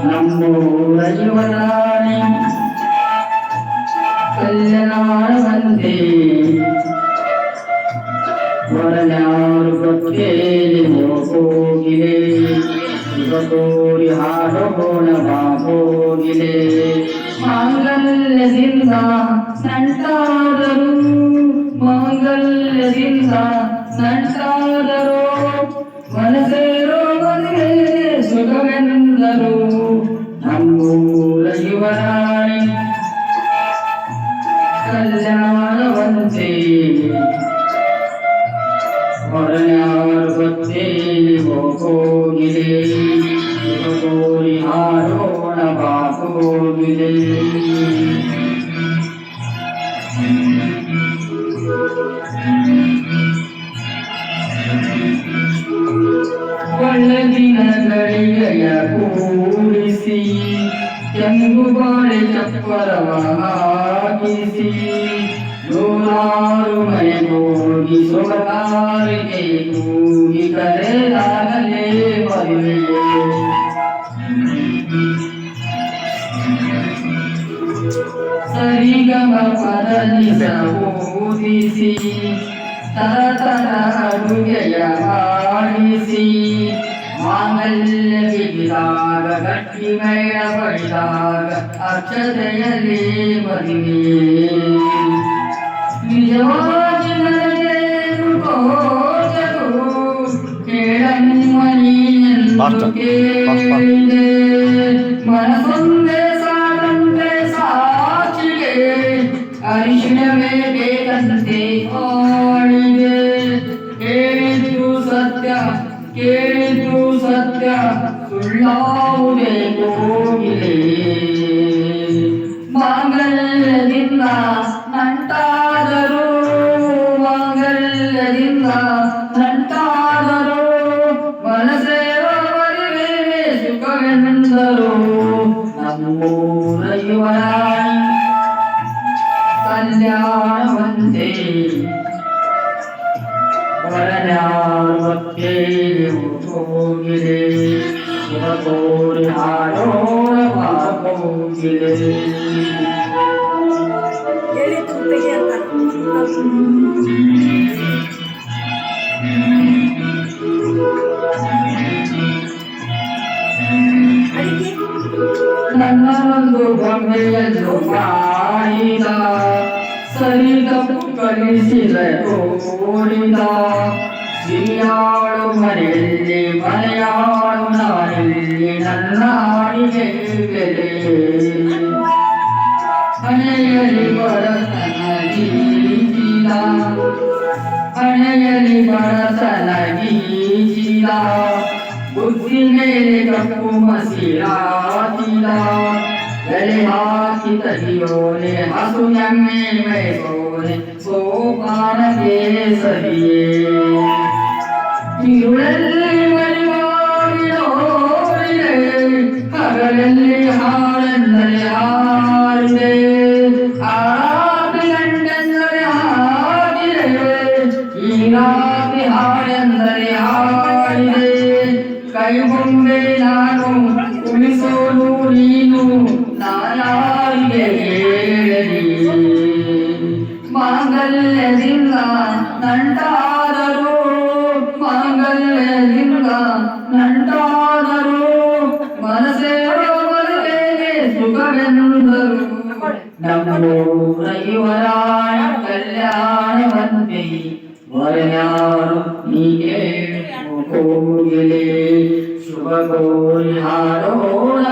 ನಮ್ಮೂರ ಯುವರಾಣಿ ಕಲ್ಯಾಣವಂತೆ ವರನ್ಯಾರು ಗೊತ್ತೇಲಿ ಹೋಗಿದೆ ಶಿವಕೋರಿ ಹಾಡೋಣ ಹೋಗಿದೆ ಮಾಂಗಲ್ಯದಿಂದ ನಂಟಾದರು ಮಾಂಗಲ್ಯದಿಂದ ನಂಟಾದರು ಮನಸೇರೋ ಮದುವೆ ಸುಖವೆಂದರು ನಮ್ಮೂರ ಯುವರಾಣಿ ಕಲ್ಯಾಣವಂತೆ ಹೊರನ್ಯಾರು ಗೊತ್ತೇಲಿ ಹೋಗಿದೆ ಶಿವಕೋರಿ ಹಾಡೋಣ ಹೋಗಿದೆ ಒಳ್ಳೆದಿನ ಗಳಿಗೆಯ ಕೂಡಿಸಿ ಕೆಂಗು ಬಾಳೆ ಚಪ್ಪರವ ಹಾಕಿಸಿ ನೂರಾರು ಮನೆಗೋಗಿ ಸೊಗಸಾರಿಗೆ ಕೂಗಿ ಕರೆದಾಗಲೇ ಮದುವೆಯೇ ಸರಿಗಮ ಪರನಿಸ ಓದಿಸಿ ತರತರ ಅಡುಗೆಯ ಮಾಡಿಸಿ ಮಾಂಗಲ್ಯ ಬಿಗಿದಾಗ ಗಟ್ಟಿ ಮೇಳ ಬಡಿದಾಗ ಅಕ್ಷತೆಯಲ್ಲಿ ಮದುವೆ ನಿಜವಾಗಿ ನನಗೇನು ಗೋಚರು ಕೇಳಮ್ಮನಿಯನ್ನು ಕೇಳಿದೆ ಮನಸೊಂದೇ ಸಾರಂತೆ ಸಾಕ್ಷಿಗೆ ಅರಿಶಿಣವೇ ಬೇಕಂತೆ ಆಳಿದೆ ಕೇಳಿದ್ದು ಸತ್ಯ ಸುಳ್ಳಾವುದೇ ಕೋಗಿಲೆ ಮಾಂಗಲ್ಯದಿಂದ ನಂಟಾದರು ಮಾಂಗಲ್ಯದಿಂದ ನಂಟಾದರು ಮನಸೇವ ಮದುವೆ ಸುಖವೆಂದರು ನಮ್ಮೂರ ಯುವರಾಣಿ ಕಲ್ಯಾಣವಂತೆ ವರನ್ಯಾರು ಹೋಗಿದೆ ಶಿವಕೋರಿ ಹಾಡೋಣ ಹೋಗಿದೆ ನನ್ನೊಂದು ಗೊಂಬೆಯನ್ನು ಮಾಡಿದ ಸರಿ ತಪ್ಪು ಕಲಿಸಿದ ಓಡಿದ ಸಿರಿಯಾಳು ಮನೆಯಲ್ಲಿ ಮನೆಯಾಳು ನಾಡಿಲ್ಲಿ ನನ್ನ ಆಡಿಗೆ ಬೆಲೆ ಹಣೆಯಲ್ಲಿ ಬಡತನ ಗೀಚಿದ ಹಣೆಯಲ್ಲಿ ಬಡತನ ಗೀಚಿದ ಬುದ್ಧಿ ಮೇಲೆ ಕಪ್ಪು ಮಸಿರಾತಿದ ಎಲೆ ಹಾಕಿ ತಗಿಯೋನೆ ಹಸು ಎಮ್ಮೆ ಮೇಸೋನೆ ಸೋಪಾನಗೆ ಸರಿಯೇ ഇരുളಲ್ಲಿ ಮರಿಮಾಡಿನೋರಿದೆ ಹಗಲಲ್ಲಿ ಹಾಡೆಂದರೆ ಹಾಡಿದೆ ಆರಾತ್ರಿ ಗಂಡೆಂದರೆ ಹಾಡಿದೆ ಈ ರಾತ್ರಿ ಹಾಡೆಂದರೆ ಹಾಡಿದೆ ಕೈಗೊಂಬೆ ನಾನು ಉಳಿಸೋದು ನೀನು ನಾಯಾರಿಗೆ ಹೇಳಲಿ ಮಾಂಗಲ್ಯದಿಂದ ನಂಟಾದರು ಮಾಂಗಲ್ಯದಿಂದ ನಂಟಾದರು ಮನಸೇವ ಮದುವೆಗೆ ಸುಖವೆಂದರು ನಮ್ಮೂರ ಯುವರಾಣಿ ಕಲ್ಯಾಣವಂತೆ ವರನ್ಯಾರು ಹೀಗೆ ಹೋಗಿಲೆ ಶುಭ ಕೋರಿ ಹಾಡೋಣ